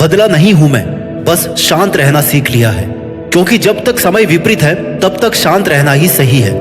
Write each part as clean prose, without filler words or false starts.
बदला नहीं हूं मैं, बस शांत रहना सीख लिया है। क्योंकि जब तक समय विपरीत है तब तक शांत रहना ही सही है।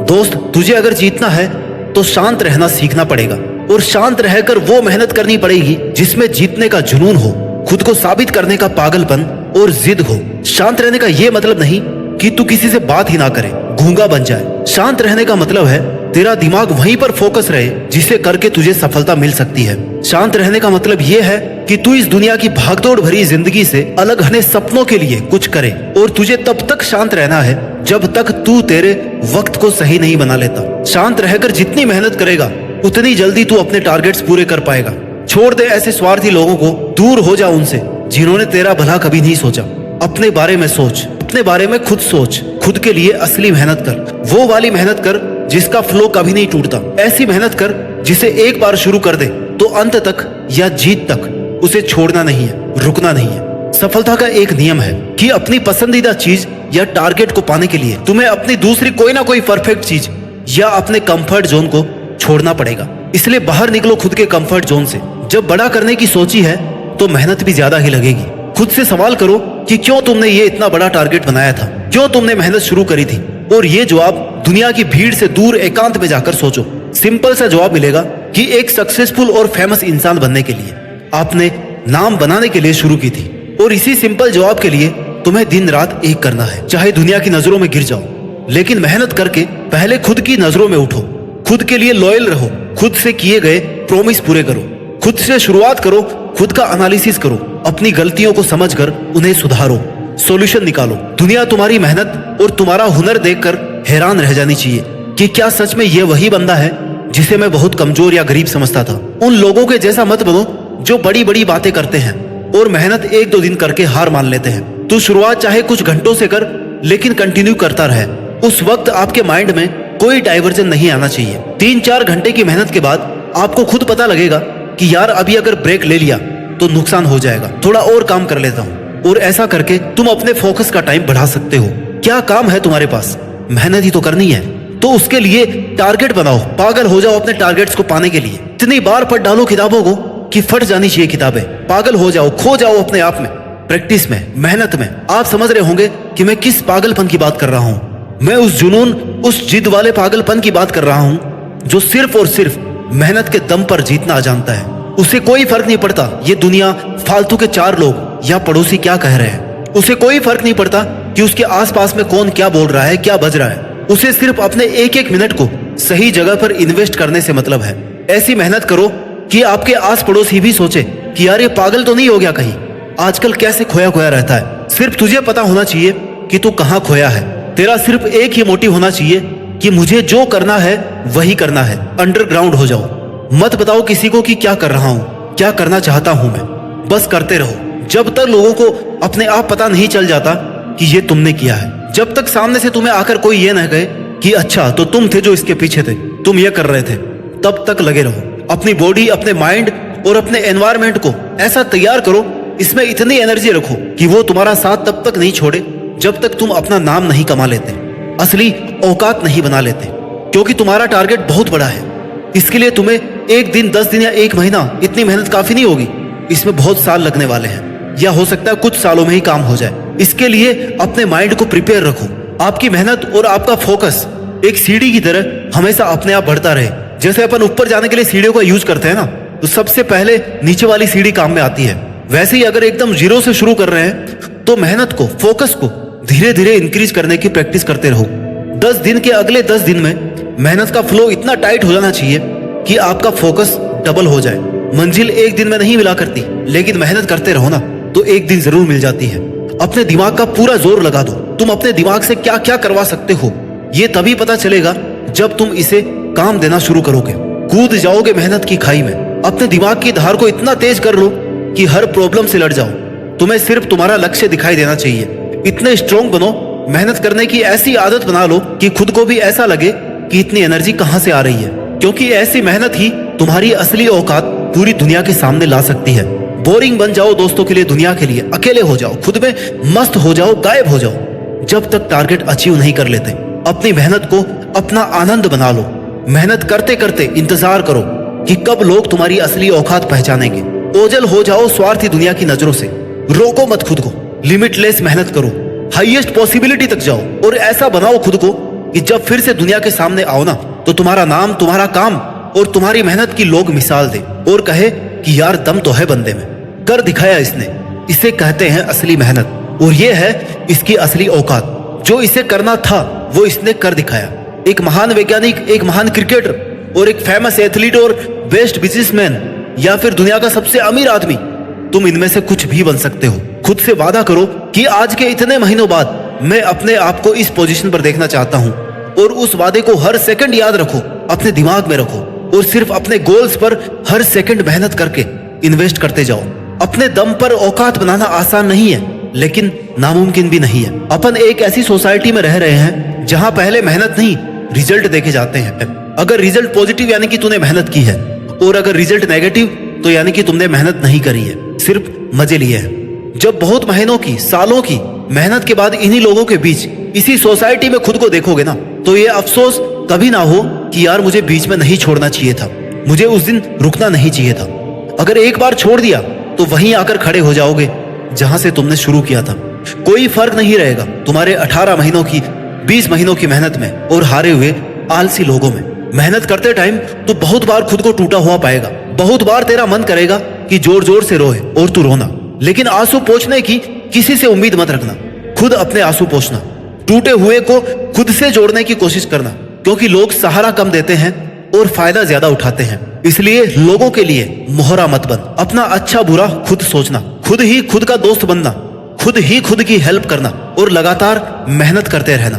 दोस्त, तुझे अगर जीतना है तो शांत रहना सीखना पड़ेगा, और शांत रहकर वो मेहनत करनी पड़ेगी जिसमें जीतने का जुनून हो, खुद को साबित करने का पागलपन और जिद हो। शांत रहने का ये मतलब नहीं कि तू किसी से बात ही ना करे, गूंगा बन जाए। शांत रहने का मतलब है तेरा दिमाग वहीं पर फोकस रहे जिसे करके तुझे सफलता मिल सकती है। शांत रहने का मतलब ये है कि तू इस दुनिया की भागदौड़ भरी जिंदगी से अलग हटने सपनों के लिए कुछ करे, और तुझे तब तक शांत रहना है जब तक तू तेरे वक्त को सही नहीं बना लेता। शांत रहकर जितनी मेहनत करेगा उतनी जल्दी तू अपने टारगेट्स पूरे कर पाएगा। छोड़ दे ऐसे स्वार्थी लोगों को, दूर हो जा उनसे जिन्होंने तेरा भला कभी नहीं सोचा। अपने बारे में सोच, अपने बारे में खुद सोच, खुद के लिए असली मेहनत कर, वो वाली मेहनत कर जिसका फ्लो कभी नहीं टूटता। ऐसी मेहनत कर जिसे एक बार शुरू कर दे तो अंत तक या जीत तक उसे छोड़ना नहीं है, रुकना नहीं है। सफलता का एक नियम है कि अपनी पसंदीदा चीज या टारगेट को पाने के लिए तुम्हें अपनी दूसरी कोई ना कोई परफेक्ट चीज या अपने कंफर्ट जोन को छोड़ना पड़ेगा। इसलिए बाहर निकलो खुद के कंफर्ट जोन से। जब बड़ा करने की सोची है तो मेहनत भी ज्यादा ही लगेगी। खुद से सवाल करो कि क्यों तुमने ये इतना बड़ा टारगेट बनाया था, क्यों तुमने मेहनत शुरू करी थी, और ये जवाब दुनिया की भीड़ से दूर एकांत में जाकर सोचो। सिंपल सा जवाब मिलेगा कि एक सक्सेसफुल और फेमस इंसान बनने के लिए आपने नाम बनाने के लिए शुरू की थी, और इसी सिंपल जवाब के लिए तुम्हें दिन रात एक करना है। चाहे दुनिया की नजरों में गिर जाओ, लेकिन मेहनत करके पहले खुद की नजरों में उठो। खुद के लिए लॉयल रहो, खुद से किए गए प्रॉमिस पूरे करो, खुद से शुरुआत करो, खुद का एनालिसिस करो, अपनी गलतियों को समझकर उन्हें सुधारो, सॉल्यूशन निकालो। दुनिया तुम्हारी मेहनत और तुम्हारा हुनर देखकर हैरान रह जानी चाहिए कि क्या सच में ये वही बंदा है जिसे मैं बहुत कमजोर या गरीब समझता था। उन लोगों के जैसा मत बनो जो बड़ी बड़ी बातें करते हैं और मेहनत एक दो दिन करके हार मान लेते हैं। तू शुरुआत चाहे कुछ घंटों से कर, लेकिन कंटिन्यू करता रहे। उस वक्त आपके माइंड में कोई डाइवर्जन नहीं आना चाहिए। 3-4 घंटे की मेहनत के बाद आपको खुद पता लगेगा कि यार अभी अगर ब्रेक ले लिया तो नुकसान हो जाएगा, थोड़ा और काम कर लेता हूँ। और ऐसा करके तुम अपने फोकस का टाइम बढ़ा सकते हो। क्या काम है तुम्हारे पास? मेहनत ही तो करनी है। तो उसके लिए टारगेट बनाओ, पागल हो जाओ अपने टारगेट्स को पाने के लिए। इतनी बार पढ़ डालो किताबों को कि फट जानी चाहिए किताबें। पागल हो जाओ, खो जाओ अपने आप में, प्रैक्टिस में, मेहनत में। आप समझ रहे होंगे कि मैं किस पागलपन की बात कर रहा हूँ। मैं उस जुनून, उस जिद वाले पागलपन की बात कर रहा हूँ जो सिर्फ और सिर्फ मेहनत के दम पर जीतना जानता है। उसे कोई फर्क नहीं पड़ता ये दुनिया, फालतू के 4 लोग या पड़ोसी क्या कह रहे हैं। उसे कोई फर्क नहीं पड़ता कि उसके आसपास में कौन क्या बोल रहा है, क्या बज रहा है। उसे सिर्फ अपने एक एक मिनट को सही जगह पर इन्वेस्ट करने से मतलब है। ऐसी मेहनत करो कि आपके आस पड़ोस ही भी सोचे कि यार ये पागल तो नहीं हो गया कहीं, आजकल कैसे खोया खोया रहता है। सिर्फ तुझे पता होना चाहिए कि तू कहाँ खोया है। तेरा सिर्फ एक ही मोटिव होना चाहिए कि मुझे जो करना है वही करना है। अंडरग्राउंड हो जाओ, मत बताओ किसी को कि क्या कर रहा हूँ, क्या करना चाहता हूँ मैं। बस करते रहो जब तक लोगों को अपने आप पता नहीं चल जाता कि ये तुमने किया है। जब तक सामने से तुम्हें आकर कोई ये न कहे कि अच्छा तो तुम थे जो इसके पीछे थे, तुम ये कर रहे थे, तब तक लगे रहो। अपनी बॉडी, अपने माइंड और अपने एनवायरमेंट को ऐसा तैयार करो, इसमें इतनी एनर्जी रखो कि वो तुम्हारा साथ तब तक नहीं छोड़े जब तक तुम अपना नाम नहीं कमा लेते, असली औकात नहीं बना लेते। क्योंकि तुम्हारा टारगेट बहुत बड़ा है। इसके लिए तुम्हें 1 दिन, 10 दिन या 1 महीना इतनी मेहनत काफी नहीं होगी। इसमें बहुत साल लगने वाले हैं, या हो सकता है कुछ सालों में ही काम हो जाए। इसके लिए अपने माइंड को प्रिपेयर रखो। आपकी मेहनत और आपका फोकस एक सीढ़ी की तरह हमेशा अपने आप बढ़ता रहे। जैसे अपन ऊपर जाने के लिए सीढ़ियों का यूज करते हैं ना, तो सबसे पहले नीचे वाली सीढ़ी काम में आती है। वैसे ही अगर एकदम जीरो से शुरू कर रहे हैं तो मेहनत को, फोकस को धीरे धीरे इंक्रीज करने की प्रैक्टिस करते रहो। 10 दिन के अगले 10 दिन में मेहनत का फ्लो इतना टाइट हो जाना चाहिए कि आपका फोकस डबल हो जाए। मंजिल एक दिन में नहीं मिला करती, लेकिन मेहनत करते रहो ना तो एक दिन जरूर मिल जाती है। अपने दिमाग का पूरा जोर लगा दो। तुम अपने दिमाग से क्या क्या करवा सकते हो ये तभी पता चलेगा जब तुम इसे काम देना शुरू करोगे। कूद जाओगे मेहनत की खाई में। अपने दिमाग की धार को इतना तेज कर लो कि हर प्रॉब्लम से लड़ जाओ। तुम्हें सिर्फ तुम्हारा लक्ष्य दिखाई देना चाहिए। इतने स्ट्रॉन्ग बनो, मेहनत करने की ऐसी आदत बना लो कि खुद को भी ऐसा लगे कि इतनी एनर्जी कहाँ से आ रही है। क्योंकि ऐसी मेहनत ही तुम्हारी असली औकात पूरी दुनिया के सामने ला सकती है। बोरिंग बन जाओ दोस्तों के लिए, दुनिया के लिए, अकेले हो जाओ, खुद में मस्त हो जाओ, गायब हो जाओ। जब तक टारगेट अचीव नहीं कर लेते, अपनी मेहनत को अपना आनंद बना लो। मेहनत करते करते इंतजार करो कि कब लोग तुम्हारी असली औकात पहचानेंगे। ओझल हो जाओ स्वार्थी दुनिया की नजरों से। रोको मत खुद को, लिमिटलेस मेहनत करो, हाईएस्ट पॉसिबिलिटी तक जाओ और ऐसा बनाओ खुद को कि जब फिर से दुनिया के सामने आओ ना, तो तुम्हारा नाम, तुम्हारा काम और तुम्हारी मेहनत की लोग मिसाल दे और कहे कि यार दम तो है बंदे में, कर दिखाया इसने। इसे कहते हैं असली मेहनत और ये है इसकी असली औकात। जो इसे करना था वो इसने कर दिखाया। एक महान वैज्ञानिक, एक महान क्रिकेटर और एक फेमस एथलीट और बेस्ट बिजनेसमैन या फिर दुनिया का सबसे अमीर आदमी, तुम इनमें से कुछ भी बन सकते हो। खुद से वादा करो कि आज के इतने महीनों बाद मैं अपने आप को इस पोजीशन पर देखना चाहता हूं और उस वादे को हर सेकंड याद रखो, अपने दिमाग में रखो और सिर्फ अपने गोल्स पर हर सेकंड मेहनत करके इन्वेस्ट करते जाओ। अपने दम पर औकात बनाना आसान नहीं है, लेकिन नामुमकिन भी नहीं है। अपन एक ऐसी सोसाइटी में रह रहे हैं जहां पहले मेहनत नहीं रिजल्ट देखे जाते हैं। अगर रिजल्ट पॉजिटिव यानी कि तूने मेहनत की है और अगर रिजल्ट नेगेटिव तो यानी कि तुमने मेहनत नहीं करी है, सिर्फ मजे लिए हैं। जब बहुत महीनों की, सालों की मेहनत के बाद इन्हीं लोगों के बीच इसी सोसाइटी में खुद को देखोगे ना, तो ये अफसोस कभी ना हो कि यार मुझे बीच में नहीं छोड़ना चाहिए था, मुझे उस दिन रुकना नहीं चाहिए था। अगर एक बार छोड़ दिया तो वहीं आकर खड़े हो जाओगे जहां से तुमने शुरू किया था। कोई फर्क नहीं रहेगा तुम्हारे 18 महीनों की, 20 महीनों की मेहनत में और हारे हुए आलसी लोगों में। मेहनत करते टाइम तो बहुत बार खुद को टूटा हुआ पाएगा, बहुत बार तेरा मन करेगा कि जोर जोर से रोए और तू रोना, लेकिन आंसू पोंछने की किसी से उम्मीद मत रखना। खुद अपने आंसू पोंछना, टूटे हुए को खुद से जोड़ने की कोशिश करना, क्योंकि लोग सहारा कम देते हैं और फायदा ज्यादा उठाते हैं। इसलिए लोगों के लिए मोहरा मत बन। अपना अच्छा बुरा खुद सोचना, खुद ही खुद का दोस्त बनना, खुद ही खुद की हेल्प करना और लगातार मेहनत करते रहना,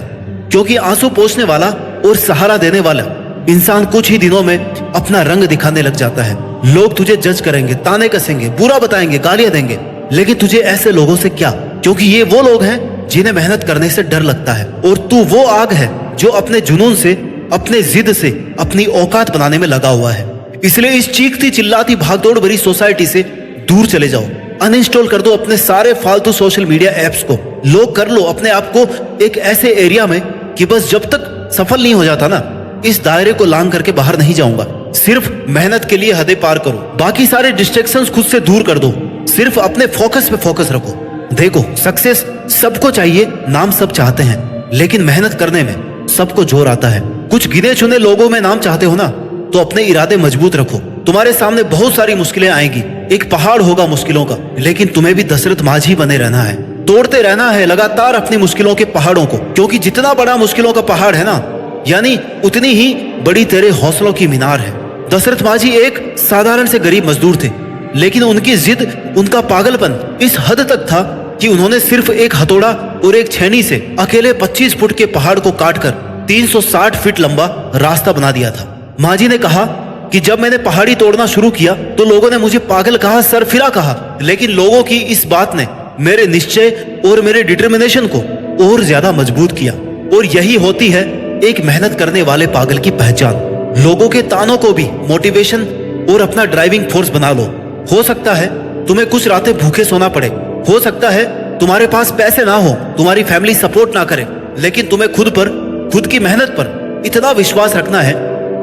क्योंकि आंसू पोंछने वाला और सहारा देने वाला इंसान कुछ ही दिनों में अपना रंग दिखाने लग जाता है। लोग तुझे जज करेंगे, ताने कसेंगे, बुरा बताएंगे, गालियां देंगे, लेकिन तुझे ऐसे लोगों से क्या, क्योंकि ये वो लोग हैं जिन्हें मेहनत करने से डर लगता है और तू वो आग है जो अपने जुनून से, अपने जिद से अपनी औकात बनाने में लगा हुआ है। इसलिए इस चीखती चिल्लाती भागदौड़ भरी सोसाइटी से दूर चले जाओ। अनइंस्टॉल कर दो अपने सारे फालतू सोशल मीडिया एप्स को। लोग कर लो अपने आप को एक ऐसे एरिया में कि बस जब तक सफल नहीं हो जाता ना, इस दायरे को लांग करके बाहर नहीं जाऊंगा। सिर्फ मेहनत के लिए हदें पार करो, बाकी सारे डिस्ट्रैक्शंस खुद से दूर कर दो, सिर्फ अपने फोकस पे फोकस रखो। देखो, सक्सेस सबको चाहिए, नाम सब चाहते हैं, लेकिन मेहनत करने में सबको जोर आता है। कुछ गिने चुने लोगों में नाम चाहते हो ना, तो अपने इरादे मजबूत रखो। तुम्हारे सामने बहुत सारी मुश्किलें आएंगी, एक पहाड़ होगा मुश्किलों का, लेकिन तुम्हें भी दशरथ माझी बने रहना है, तोड़ते रहना है लगातार अपनी मुश्किलों के पहाड़ों को, क्योंकि जितना बड़ा मुश्किलों का पहाड़ है ना, यानी उतनी ही बड़ी तेरे हौसलों की मीनार है। दशरथ माझी एक साधारण से गरीब मजदूर थे, लेकिन उनकी जिद, उनका पागलपन इस हद तक था कि उन्होंने सिर्फ एक हथौड़ा और एक छेनी से अकेले 25 फुट के पहाड़ को काटकर 360 फीट लंबा रास्ता बना दिया था। माझी ने कहा कि जब मैंने पहाड़ी तोड़ना शुरू किया तो लोगों ने मुझे पागल कहा, सरफिरा कहा, लेकिन लोगों की इस बात ने मेरे निश्चय और मेरे डिटर्मिनेशन को और ज्यादा मजबूत किया। और यही होती है एक मेहनत करने वाले पागल की पहचान। लोगों के तानों को भी मोटिवेशन और अपना ड्राइविंग फोर्स बना लो। हो सकता है तुम्हें कुछ रातें भूखे सोना पड़े, हो सकता है तुम्हारे पास पैसे ना हो, तुम्हारी फैमिली सपोर्ट ना करे, लेकिन तुम्हें खुद पर, खुद की मेहनत पर इतना विश्वास रखना है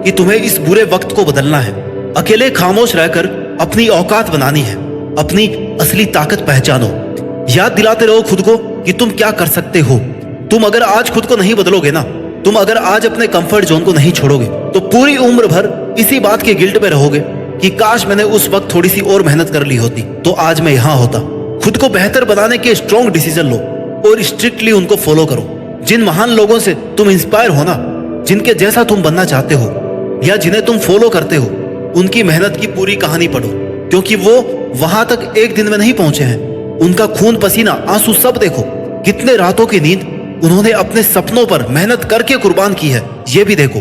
कि तुम्हें इस बुरे वक्त को बदलना है। अकेले खामोश रहकर अपनी औकात बनानी है, अपनी असली ताकत पहचानो। याद दिलाते रहो खुद को कि तुम क्या कर सकते हो। तुम अगर आज खुद को नहीं बदलोगे ना, तुम अगर आज अपने कंफर्ट जोन को नहीं छोड़ोगे, तो पूरी उम्र भर इसी बात के गिल्ट में रहोगे कि काश मैंने उस वक्त थोड़ी सी और मेहनत कर ली होती तो आज मैं यहाँ होता। खुद को बेहतर बनाने के स्ट्रॉन्ग डिसीजन लो और स्ट्रिक्टली उनको फॉलो करो। जिन महान लोगों से तुम इंस्पायर हो ना, जिनके जैसा तुम बनना चाहते हो या जिन्हें तुम फॉलो करते हो, उनकी मेहनत की पूरी कहानी पढ़ो, क्योंकि वो वहां तक एक दिन में नहीं पहुंचे हैं। उनका खून पसीना आंसू सब देखो, कितने रातों की नींद उन्होंने अपने सपनों पर मेहनत करके कुर्बान की है, ये भी देखो।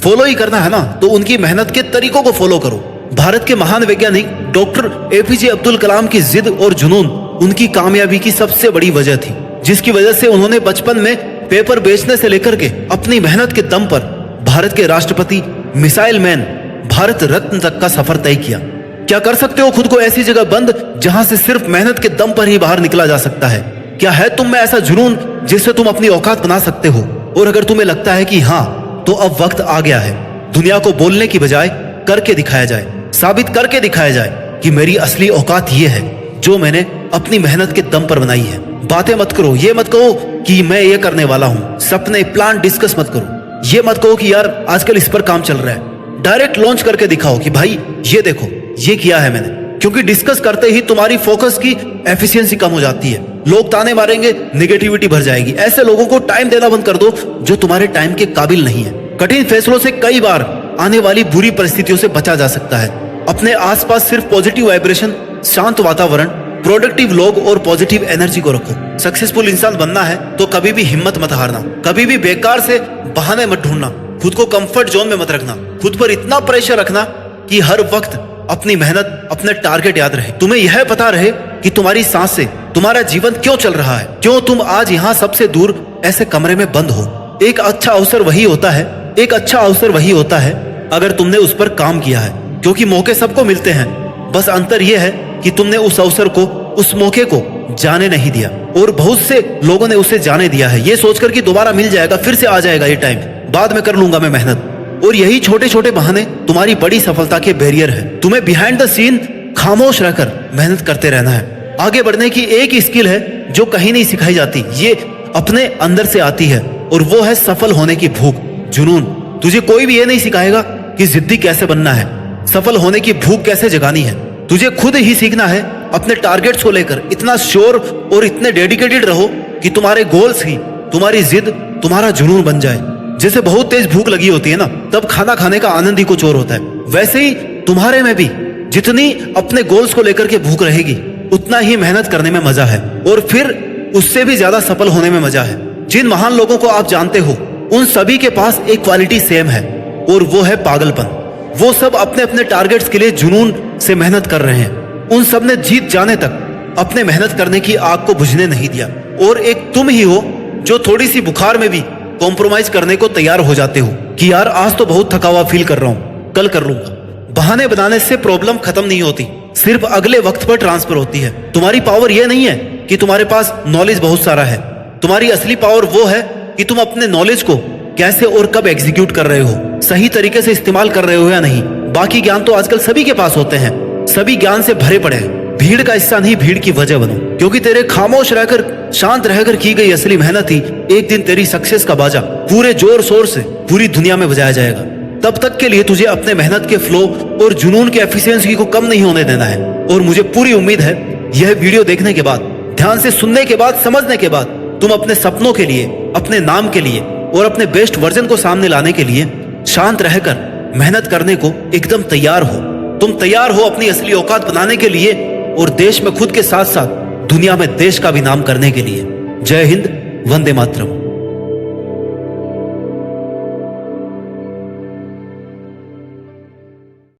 फॉलो ही करना है ना, तो उनकी मेहनत के तरीकों को फॉलो करो। भारत के महान वैज्ञानिक डॉक्टर एपीजे अब्दुल कलाम की जिद और जुनून उनकी कामयाबी की सबसे बड़ी वजह थी, जिसकी वजह से उन्होंने बचपन में पेपर बेचने से लेकर के अपनी मेहनत के दम पर भारत के राष्ट्रपति, मिसाइल मैन, भारत रत्न तक का सफर तय किया। क्या कर सकते हो खुद को ऐसी जगह बंद जहां से सिर्फ मेहनत के दम पर ही बाहर निकला जा सकता है? क्या है तुम में ऐसा जुनून जिससे तुम अपनी औकात बना सकते हो? और अगर तुम्हें लगता है कि हाँ, तो अब वक्त आ गया है दुनिया को बोलने की बजाय करके दिखाया जाए, साबित करके दिखाया जाए कि मेरी असली औकात ये है जो मैंने अपनी मेहनत के दम पर बनाई है। बातें मत करो, ये मत कहो कि मैं ये करने वाला हूँ। सपने प्लान डिस्कस मत करो। ये मत कहो कि यार आजकल इस पर काम चल रहा है। डायरेक्ट लॉन्च करके दिखाओ कि भाई ये देखो ये किया है मैंने। क्योंकि डिस्कस करते ही तुम्हारी फोकस की एफिशिएंसी कम हो जाती है। लोग ताने मारेंगे, नेगेटिविटी भर जाएगी। ऐसे लोगों को टाइम देना बंद कर दो जो तुम्हारे टाइम के काबिल नहीं है। कठिन फैसलों से कई बार आने वाली बुरी परिस्थितियों से बचा जा सकता है। अपने आसपास सिर्फ पॉजिटिव वाइब्रेशन, शांत वातावरण, प्रोडक्टिव लोग और पॉजिटिव एनर्जी को रखो। सक्सेसफुल इंसान बनना है तो कभी भी हिम्मत मत हारना। कभी भी बेकार से बहाने मत ढूंढना। खुद को कंफर्ट जोन में मत रखना। खुद पर इतना प्रेशर रखना कि हर वक्त अपनी मेहनत, अपने टारगेट याद रहे। तुम्हें यह पता रहे कि तुम्हारी सांस से तुम्हारा जीवन क्यों चल रहा है, क्यों तुम आज यहाँ सबसे दूर ऐसे कमरे में बंद हो। एक अच्छा अवसर वही होता है, एक अच्छा अवसर वही होता है अगर तुमने उस पर काम किया है। क्योंकि मौके सबको मिलते हैं, बस अंतर यह है कि तुमने उस अवसर को, उस मौके को जाने नहीं दिया। और बहुत से लोगों ने उसे जाने दिया है, ये सोचकर कि दोबारा मिल जाएगा, फिर से आ जाएगा ये टाइम, बाद में कर लूंगा मैं मेहनत। और यही छोटे छोटे बहाने तुम्हारी बड़ी सफलता के बैरियर है। तुम्हें बिहाइंड द सीन खामोश रहकर मेहनत करते रहना है। आगे बढ़ने की एक स्किल है जो कहीं नहीं सिखाई जाती, ये अपने अंदर से आती है, और वो है सफल होने की भूख, जुनून। तुझे कोई भी ये नहीं सिखाएगा कि जिद्दी कैसे बनना है, सफल होने की भूख कैसे जगानी है। तुझे खुद ही सीखना है। अपने टारगेट्स को लेकर इतना श्योर और इतने डेडिकेटेड रहो कि तुम्हारे गोल्स ही तुम्हारी जिद, तुम्हारा जुनून बन जाए। जैसे बहुत तेज भूख लगी होती है ना, तब खाना खाने का आनंद ही कुछ और होता है। वैसे ही तुम्हारे में भी जितनी अपने गोल्स को लेकर के भूख रहेगी, उतना ही मेहनत करने में मजा है, और फिर उससे भी ज्यादा सफल होने में मजा है। जिन महान लोगों को आप जानते हो, उन सभी के पास एक क्वालिटी सेम है, और वो है पागलपन। वो सब अपने अपने टारगेट्स के लिए जुनून से मेहनत कर रहे हैं। उन सब ने जीत जाने तक अपने मेहनत करने की आग को बुझने नहीं दिया। और एक तुम ही हो जो थोड़ी सी बुखार में भी कॉम्प्रोमाइज करने को तैयार हो जाते हो कि यार आज तो बहुत थका हुआ फील कर रहा हूं, कल कर लूंगा। बहाने बनाने से प्रॉब्लम खत्म नहीं होती, सिर्फ अगले वक्त पर ट्रांसफर होती है। तुम्हारी पावर यह नहीं है कि तुम्हारे पास नॉलेज बहुत सारा है। तुम्हारी असली पावर वो है कि तुम अपने नॉलेज को कैसे और कब एग्जीक्यूट कर रहे हो, सही तरीके से इस्तेमाल कर रहे हो या नहीं। बाकी ज्ञान तो आजकल सभी के पास होते हैं, सभी ज्ञान से भरे पड़े हैं। भीड़ का हिस्सा नहीं, भीड़ की वजह बनो। क्योंकि तेरे खामोश रहकर, शांत रहकर की गई असली मेहनत ही एक दिन तेरी सक्सेस का बाजा पूरे जोर शोर से पूरी दुनिया में बजाया जाएगा। तब तक के लिए तुझे अपने मेहनत के फ्लो और जुनून के एफिशिएंसी को कम नहीं होने देना है। और मुझे पूरी उम्मीद है यह वीडियो देखने के बाद, ध्यान से सुनने के बाद, समझने के बाद तुम अपने सपनों के लिए, अपने नाम के लिए और अपने बेस्ट वर्जन को सामने लाने के लिए शांत रहकर मेहनत करने को एकदम तैयार हो। तुम तैयार हो अपनी असली औकात बनाने के लिए और देश में खुद के साथ साथ दुनिया में देश का भी नाम करने के लिए। जय हिंद, वंदे मातरम।